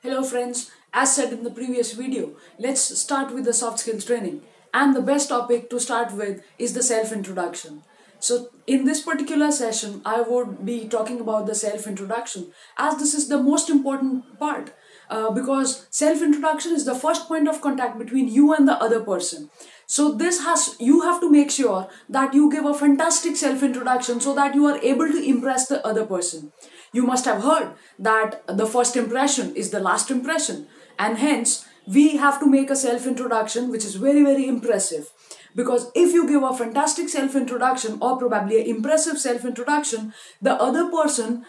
Hello friends, as said in the previous video, let's start with the soft skills training. And the best topic to start with is the self-introduction. So in this particular session, I would be talking about the self-introduction as this is the most important part because self-introduction is the first point of contact between you and the other person. So you have to make sure that you give a fantastic self-introduction so that you are able to impress the other person. You must have heard that the first impression is the last impression, and hence we have to make a self-introduction which is very impressive. Because if you give a fantastic self-introduction or probably an impressive self-introduction, the other person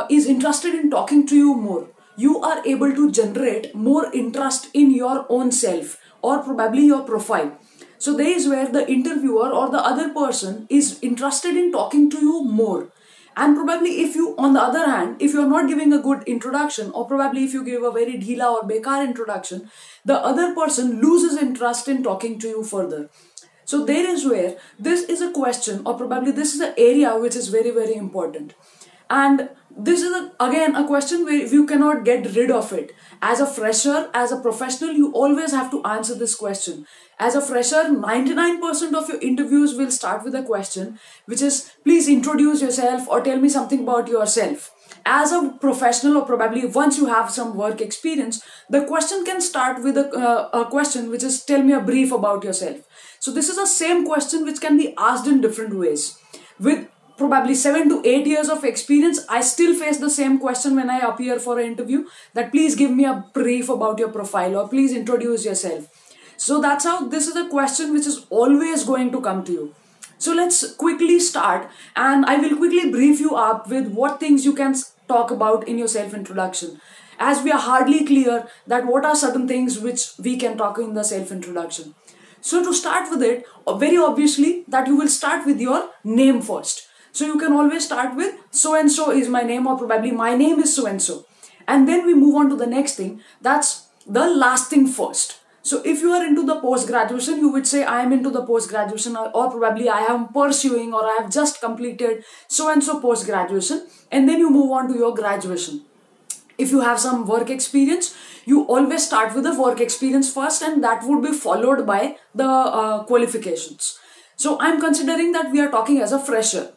is interested in talking to you more. You are able to generate more interest in your own self or probably your profile. So there is where the interviewer or the other person is interested in talking to you more. And probably if you, on the other hand, if you're not giving a good introduction or probably if you give a very dhila or bekar introduction, the other person loses interest in talking to you further. So there is where this is a question or probably this is an area which is very important. And this is again a question where you cannot get rid of it. As a fresher, as a professional, you always have to answer this question. As a fresher, 99% of your interviews will start with a question which is, please introduce yourself or tell me something about yourself. As a professional or probably once you have some work experience, the question can start with a question which is, tell me a brief about yourself. So this is the same question which can be asked in different ways. With probably 7 to 8 years of experience, I still face the same question when I appear for an interview, that please give me a brief about your profile or please introduce yourself. So that's how this is a question which is always going to come to you. So let's quickly start and I will quickly brief you up with what things you can talk about in your self-introduction, as we are hardly clear that what are certain things which we can talk in the self-introduction. So to start with it, very obviously that you will start with your name first. So you can always start with so and so is my name or probably my name is so and so. And then we move on to the next thing. That's the last thing first. So if you are into the post-graduation, you would say I am into the post-graduation or probably I am pursuing or I have just completed so and so post-graduation, and then you move on to your graduation. If you have some work experience, you always start with the work experience first and that would be followed by the qualifications. So I'm considering that we are talking as a fresher.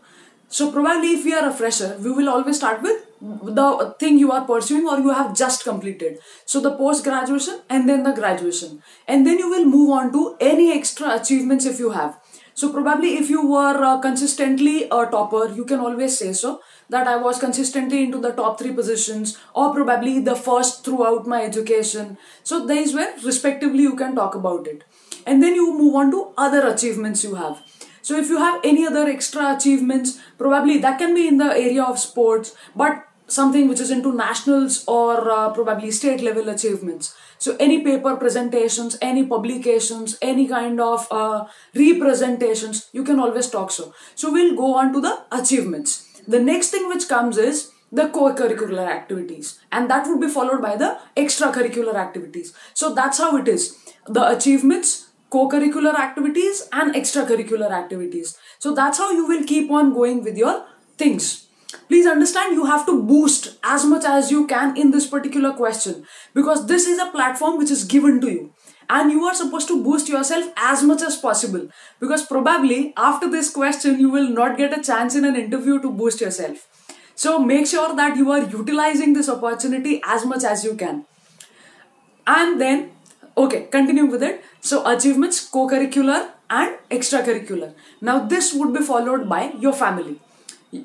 So probably if we are a fresher, we will always start with the thing you are pursuing or you have just completed. So the post-graduation and then the graduation. And then you will move on to any extra achievements if you have. So probably if you were consistently a topper, you can always say so, that I was consistently into the top 3 positions or probably the first throughout my education. So there is where respectively you can talk about it. And then you move on to other achievements you have. So if you have any other extra achievements, probably that can be in the area of sports, but something which is into nationals or probably state level achievements. So any paper presentations, any publications, any kind of representations, you can always talk so. So we'll go on to the achievements. The next thing which comes is the co-curricular activities, and that would be followed by the extracurricular activities. So that's how it is. The achievements, co-curricular activities and extracurricular activities. So that's how you will keep on going with your things. Please understand, you have to boost as much as you can in this particular question because this is a platform which is given to you and you are supposed to boost yourself as much as possible, because probably after this question you will not get a chance in an interview to boost yourself. So make sure that you are utilizing this opportunity as much as you can. And then okay, continue with it. So achievements, co-curricular and extracurricular. Now this would be followed by your family.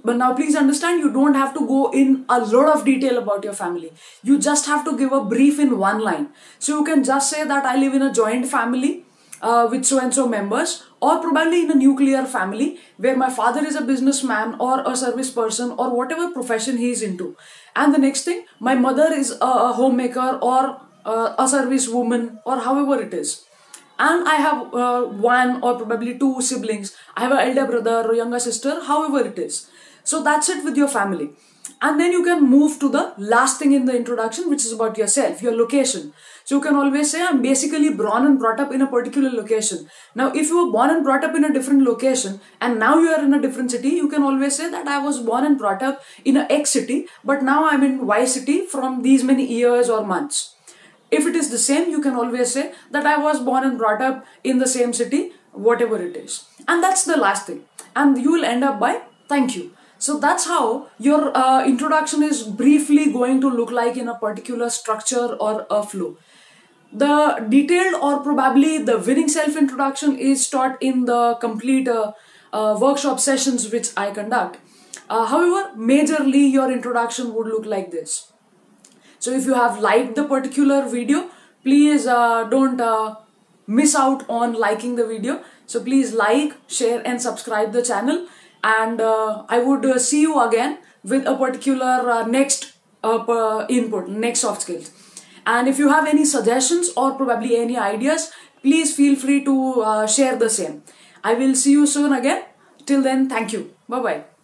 But now please understand, you don't have to go in a lot of detail about your family. You just have to give a brief in one line. So you can just say that I live in a joint family with so and so members, or probably in a nuclear family where my father is a businessman or a service person or whatever profession he is into. And the next thing, my mother is a homemaker or a service woman or however it is. And I have 1 or probably 2 siblings. I have an elder brother or younger sister, however it is. So that's it with your family. And then you can move to the last thing in the introduction, which is about yourself, your location. So you can always say, I'm basically born and brought up in a particular location. Now, if you were born and brought up in a different location and now you are in a different city, you can always say that I was born and brought up in a X city, but now I'm in Y city from these many years or months. If it is the same, you can always say that I was born and brought up in the same city, whatever it is. And that's the last thing. And you will end up by thank you. So that's how your introduction is briefly going to look like in a particular structure or a flow. The detailed or probably the winning self-introduction is taught in the complete workshop sessions which I conduct. However, majorly your introduction would look like this. So if you have liked the particular video, please don't miss out on liking the video. So please like, share and subscribe the channel. And I would see you again with a particular next input, next soft skills. And if you have any suggestions or probably any ideas, please feel free to share the same. I will see you soon again. Till then, thank you. Bye-bye.